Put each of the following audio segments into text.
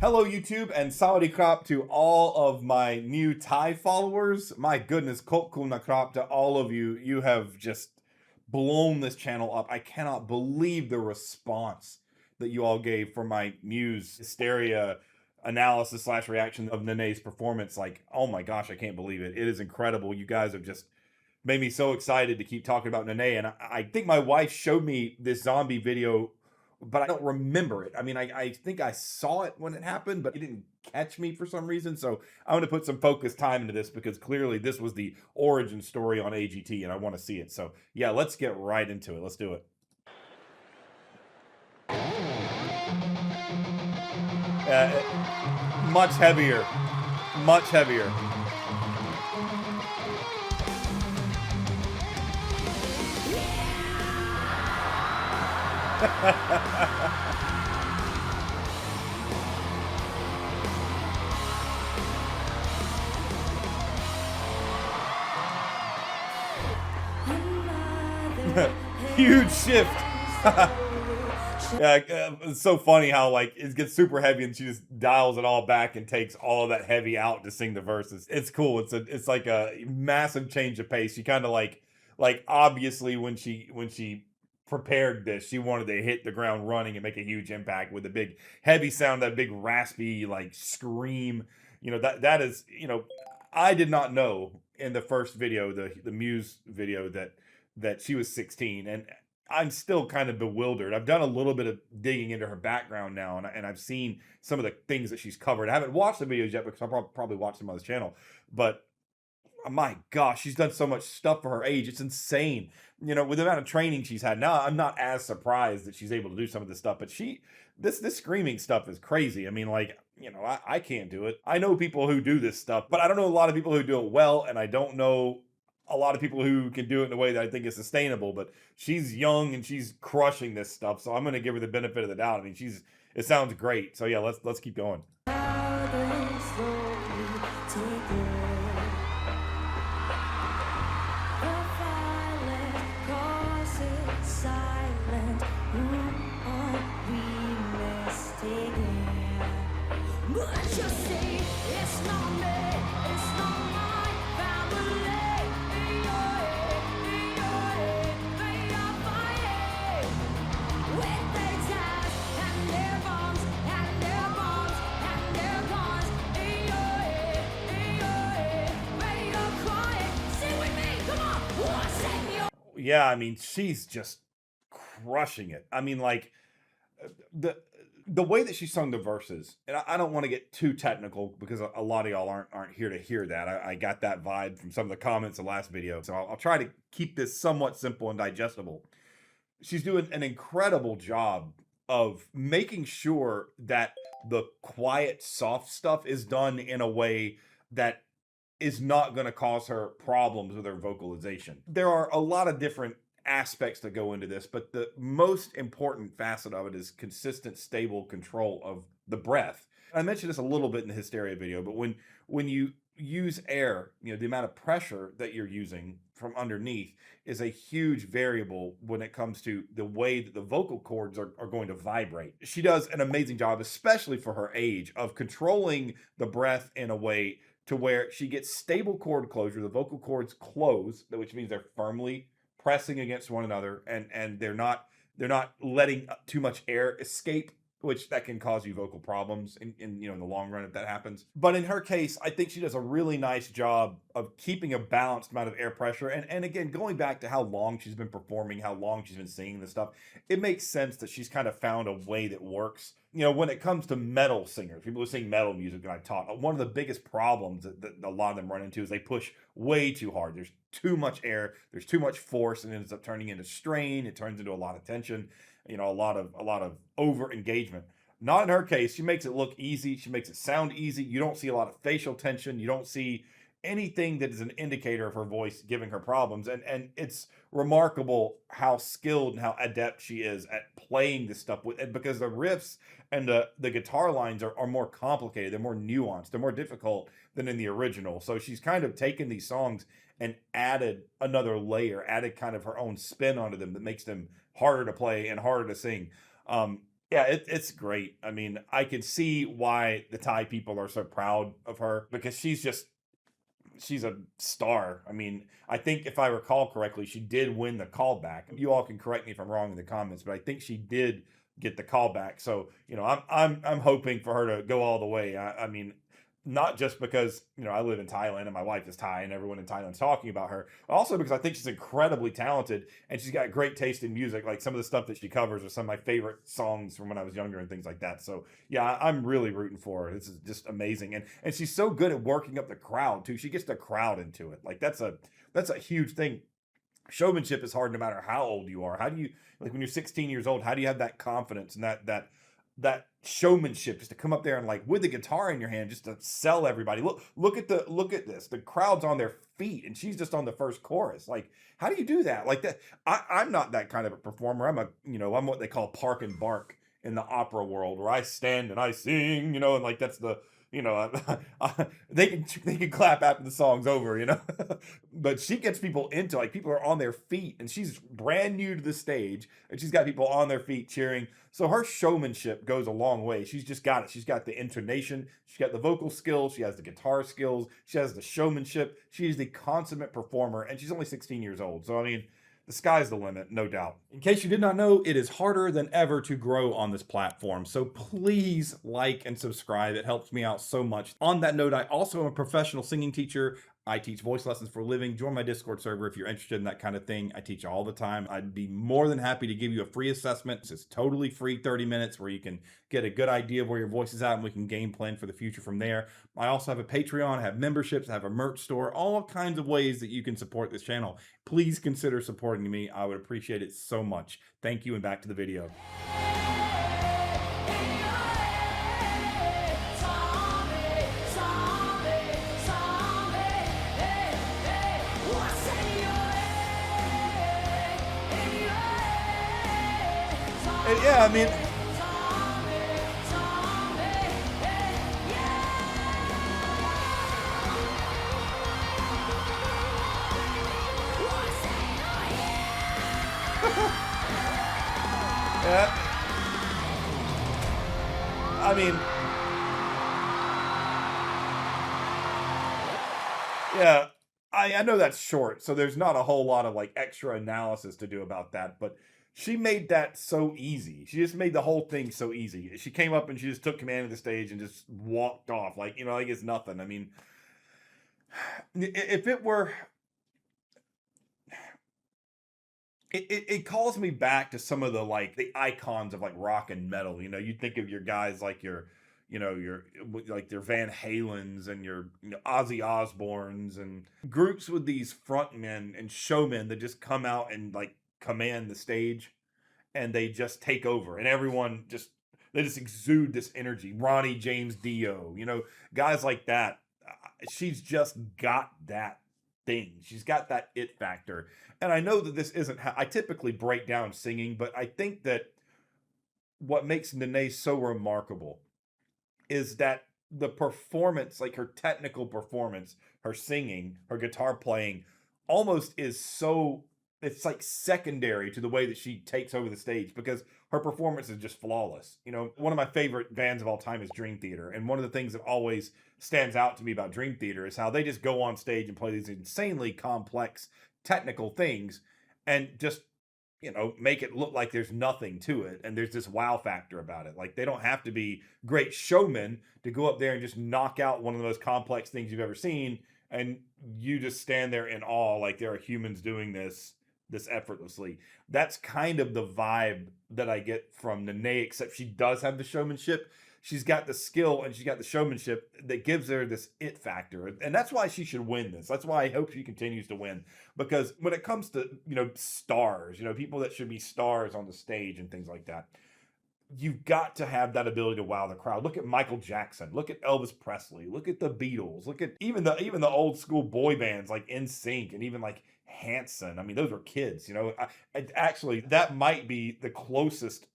Hello YouTube and Sawadee Krap to all of my new Thai followers. My goodness, Kokuna Krap to all of you. You have just blown this channel up. I cannot believe the response that you all gave for my Muse hysteria analysis slash reaction of Nene's performance. Like, oh my gosh, I can't believe it. It is incredible. You guys have just made me so excited to keep talking about Nene. And I think my wife showed me this zombie video, but I don't remember it. I mean, I think I saw it when it happened, but it didn't catch me for some reason. So I want to put some focused time into this because clearly this was the origin story on AGT and I want to see it. So yeah, let's get right into it. Let's do it. Much heavier. Much heavier. Huge shift. Yeah, it's so funny how like it gets super heavy and she just dials it all back and takes all of that heavy out to sing the verses. It's cool. It's like a massive change of pace. She kind of like obviously when she prepared this, she wanted to hit the ground running and make a huge impact with a big heavy sound, that big raspy like scream. You know, that is, you know, I did not know in the first video, the Muse video, that she was 16, and I'm still kind of bewildered. I've done a little bit of digging into her background now, and I've seen some of the things that she's covered. I haven't watched the videos yet because I'll probably watch them on this channel, but my gosh, she's done so much stuff for her age. It's insane. You know, with the amount of training she's had now, I'm not as surprised that she's able to do some of this stuff, but this screaming stuff is crazy. I mean, like, you know, I can't do it. I know people who do this stuff, but I don't know a lot of people who do it well, and I don't know a lot of people who can do it in a way that I think is sustainable. But she's young and she's crushing this stuff, so I'm going to give her the benefit of the doubt. I mean, it sounds great. So yeah, let's keep going. Yeah, I mean, she's just crushing it. I mean, like the the way that she sung the verses, and I don't want to get too technical because a lot of y'all aren't here to hear that. I got that vibe from some of the comments in the last video, so I'll try to keep this somewhat simple and digestible. She's doing an incredible job of making sure that the quiet, soft stuff is done in a way that is not going to cause her problems with her vocalization. There are a lot of different aspects that go into this, but the most important facet of it is consistent, stable control of the breath. I mentioned this a little bit in the hysteria video, but when you use air, you know, the amount of pressure that you're using from underneath is a huge variable when it comes to the way that the vocal cords are going to vibrate. She does an amazing job, especially for her age, of controlling the breath in a way to where she gets stable chord closure. The vocal cords close, which means they're firmly pressing against one another, and they're not letting too much air escape, which that can cause you vocal problems in you know, in the long run if that happens. But in her case, I think she does a really nice job of keeping a balanced amount of air pressure. And again, going back to how long she's been performing, how long she's been singing this stuff, it makes sense that she's kind of found a way that works. You know, when it comes to metal singers, people who sing metal music that I've taught, one of the biggest problems that a lot of them run into is they push way too hard. There's too much air, there's too much force, and it ends up turning into strain. It turns into a lot of tension, you know, a lot of over engagement. Not in her case. She makes it look easy. She makes it sound easy. You don't see a lot of facial tension. You don't see anything that is an indicator of her voice giving her problems. And it's remarkable how skilled and how adept she is at playing this stuff with, and because the riffs and the guitar lines are more complicated, they're more nuanced, they're more difficult than in the original. So she's kind of taken these songs and added another layer, added kind of her own spin onto them that makes them harder to play and harder to sing. Yeah, it's great. I mean, I can see why the Thai people are so proud of her because she's a star. I mean, I think if I recall correctly, she did win the callback. You all can correct me if I'm wrong in the comments, but I think she did get the callback. So, I'm hoping for her to go all the way. I mean, not just because, I live in Thailand and my wife is Thai and everyone in Thailand's talking about her, but also because I think she's incredibly talented and she's got great taste in music. Like some of the stuff that she covers are some of my favorite songs from when I was younger and things like that. So yeah, I'm really rooting for her. This is just amazing, and she's so good at working up the crowd too. She gets the crowd into it. Like that's a huge thing. Showmanship is hard no matter how old you are. How do you, like, when you're 16 years old, how do you have that confidence and that showmanship just to come up there and, like, with the guitar in your hand, just to sell everybody? Look at this. The crowd's on their feet and she's just on the first chorus. Like, how do you do that? Like that, I'm not that kind of a performer. I'm what they call park and bark in the opera world, where I stand and I sing, and like that's the, they can clap after the song's over. But she gets people into, like, people are on their feet and she's brand new to the stage and she's got people on their feet cheering. So her showmanship goes a long way. She's just got it. She's got the intonation, she's got the vocal skills, she has the guitar skills, she has the showmanship. She is the consummate performer and she's only 16 years old. So I mean, the sky's the limit, no doubt. In case you did not know, it is harder than ever to grow on this platform. So please like and subscribe. It helps me out so much. On that note, I also am a professional singing teacher. I teach voice lessons for a living. Join my Discord server if you're interested in that kind of thing. I teach all the time. I'd be more than happy to give you a free assessment. It's totally free, 30 minutes, where you can get a good idea of where your voice is at and we can game plan for the future from there. I also have a Patreon, I have memberships, I have a merch store, all kinds of ways that you can support this channel. Please consider supporting me. I would appreciate it so much. Thank you, and back to the video. Yeah, I mean, yeah, I mean, yeah, I know that's short, so there's not a whole lot of, like, extra analysis to do about that, but she made that so easy. She just made the whole thing so easy. She came up and she just took command of the stage and just walked off like it's nothing. I mean, if it were, it calls me back to some of the, like, the icons of, like, rock and metal. You think of your guys like your like their Van Halens and your Ozzy Osbournes and groups with these frontmen and showmen that just come out and, like, command the stage and they just take over and everyone just, they just exude this energy. Ronnie James Dio, guys like that. She's just got that thing. She's got that it factor. And I know that this isn't how I typically break down singing, but I think that what makes Nene so remarkable is that the performance, like her technical performance, her singing, her guitar playing, almost is so, it's like secondary to the way that she takes over the stage because her performance is just flawless. One of my favorite bands of all time is Dream Theater, and one of the things that always stands out to me about Dream Theater is how they just go on stage and play these insanely complex technical things and just make it look like there's nothing to it. And there's this wow factor about it. Like, they don't have to be great showmen to go up there and just knock out one of the most complex things you've ever seen. And you just stand there in awe, like there are humans doing this effortlessly. That's kind of the vibe that I get from Nene, except she does have the showmanship. She's got the skill and she's got the showmanship that gives her this it factor. And that's why she should win this. That's why I hope she continues to win. Because when it comes to, stars, people that should be stars on the stage and things like that, you've got to have that ability to wow the crowd. Look at Michael Jackson. Look at Elvis Presley. Look at the Beatles. Look at even the old school boy bands like NSYNC and even like Hanson. I mean, those were kids. Actually, that might be the closest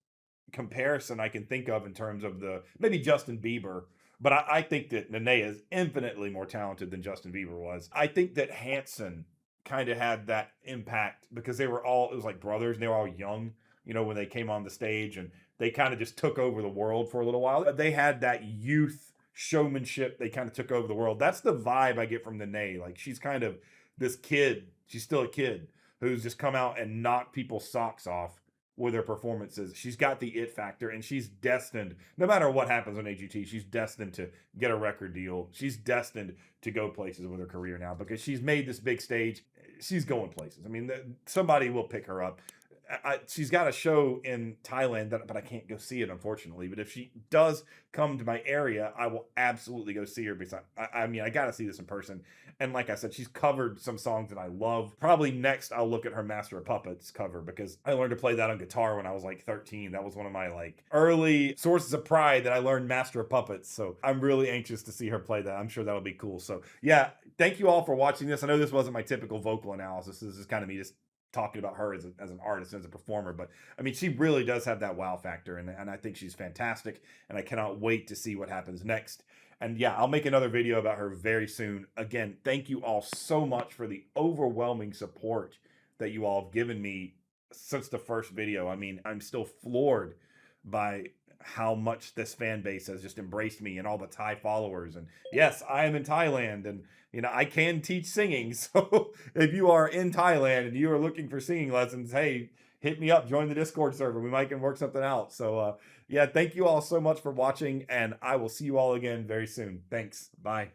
comparison I can think of in terms of maybe Justin Bieber, but I think that Nene is infinitely more talented than Justin Bieber was. I think that Hanson kind of had that impact because it was like brothers and they were all young, when they came on the stage, and they kind of just took over the world for a little while. They had that youth showmanship. They kind of took over the world. That's the vibe I get from Nene. Like, she's kind of this kid. She's still a kid who's just come out and knocked people's socks off with her performances. She's got the it factor, and she's destined, no matter what happens on AGT, she's destined to get a record deal. She's destined to go places with her career now because she's made this big stage. She's going places. I mean, somebody will pick her up. She's got a show in Thailand, but I can't go see it, unfortunately. But if she does come to my area, I will absolutely go see her because I mean, I got to see this in person. And like I said, she's covered some songs that I love. Probably next, I'll look at her Master of Puppets cover because I learned to play that on guitar when I was like 13. That was one of my like early sources of pride that I learned Master of Puppets. So I'm really anxious to see her play that. I'm sure that'll be cool. So yeah, thank you all for watching this. I know this wasn't my typical vocal analysis. This is kind of me just talking about her as an artist, as a performer. But I mean, she really does have that wow factor, and I think she's fantastic, and I cannot wait to see what happens next. And yeah, I'll make another video about her very soon. Again, thank you all so much for the overwhelming support that you all have given me since the first video. I mean, I'm still floored by how much this fan base has just embraced me and all the Thai followers. And yes, I am in Thailand, and you know, I can teach singing. So if you are in Thailand and you are looking for singing lessons, hey, hit me up, join the Discord server. We might can work something out. So yeah, thank you all so much for watching, and I will see you all again very soon. Thanks. Bye.